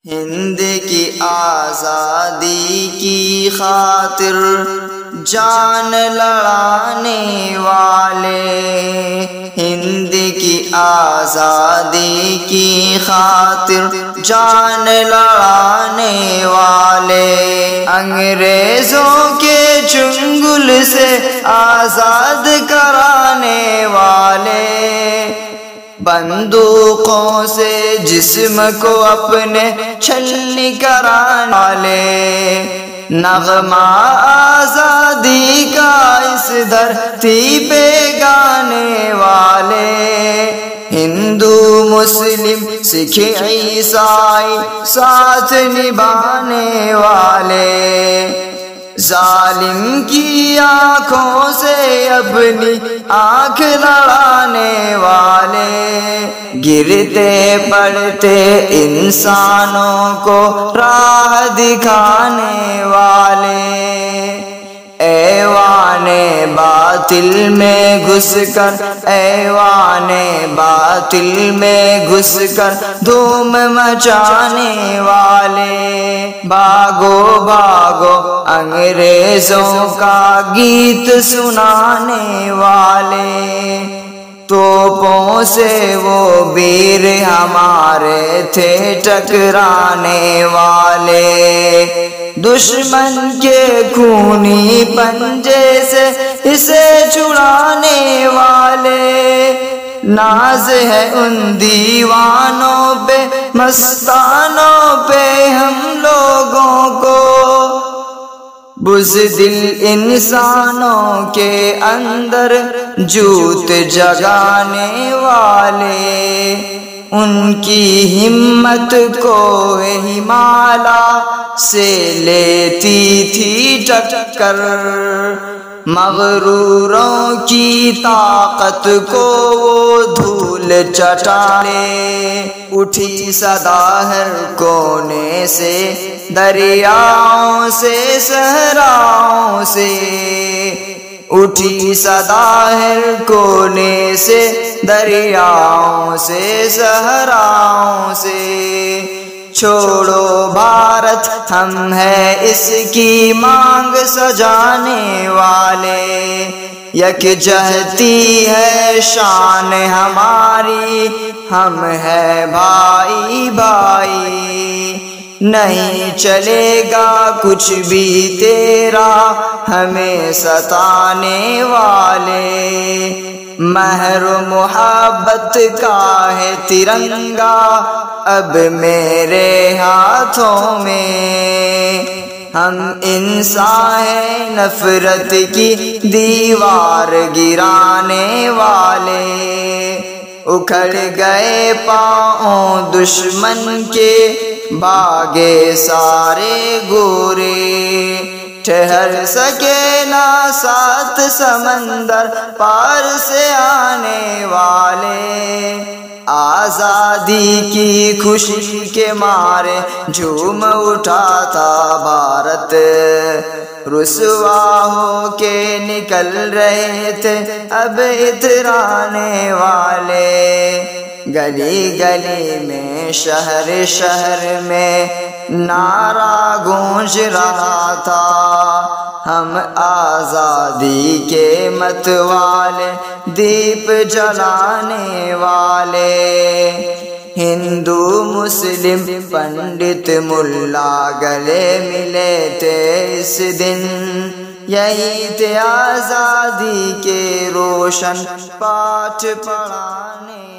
ہند کی آزادی کی خاطر جان لڑانے والے، ہند کی آزادی کی خاطر جان لڑانے والے، انگریزوں کے چنگل سے آزاد کرانے والے، بندوقوں سے جسم کو اپنے چھلنی کرانے والے، نغمہ آزادی کا اس دھرتی پہ گانے والے، ہندو مسلم سکھ عیسائی ساتھ نبھانے والے، ظالم کی آنکھوں سے اپنی آنکھ لڑانے والے، گرتے پڑتے انسانوں کو راہ دکھانے والے، ایوان باطل میں گھس کر، ایوان باطل میں گھس کر دھوم مچانے والے، بھاگو بھاگو انگریزوں کا گیت سنانے والے، توپوں سے وہ ویر ہمارے تھے ٹکرانے والے، دشمن کے خونی پنجے سے اسے چھڑانے والے، ناز ہے ان دیوانوں پہ مستانوں پہ ہم لوگوں کو، بزدل انسانوں کے اندر جوت جگانے والے، ان کی ہمت کو ہمالا سے لیتی تھی ٹکر، مغروروں کی طاقت کو وہ دھول چٹانے، اٹھی صدا ہر کونے سے دریاؤں سے صحراؤں سے، اٹھی صدا ہر کونے سے دریاؤں سے صحراؤں سے، چھوڑو بھارت ہم ہے اس کی مانگ سجانے والے، یکجہتی ہے شان ہماری، ہم ہے بھائی بھائی، نہیں چلے گا کچھ بھی تیرا ہمیں ستانے والے، مہر محبت کا ہے ترنگا اب میرے ہاتھوں میں، ہم انسان ہیں نفرت کی دیوار گرانے والے، اکھڑ گئے پاؤں دشمن کے بھاگے سارے گورے، ٹھہر سکے نہ سات سمندر پار سے آنے والے، آزادی کی خوشی کے مارے جھوم اٹھا تھا بھارت، رسوا ہو کے نکل رہے تھے اب اترانے والے، گلی گلی میں شہر شہر میں نعرہ گونج رہا تھا، ہم آزادی کے متوالے دیپ جلانے والے، ہندو مسلم پنڈت ملا گلے ملے تھے اس دن، یہی تھے آزادی کے روشن پاٹھ پڑھانے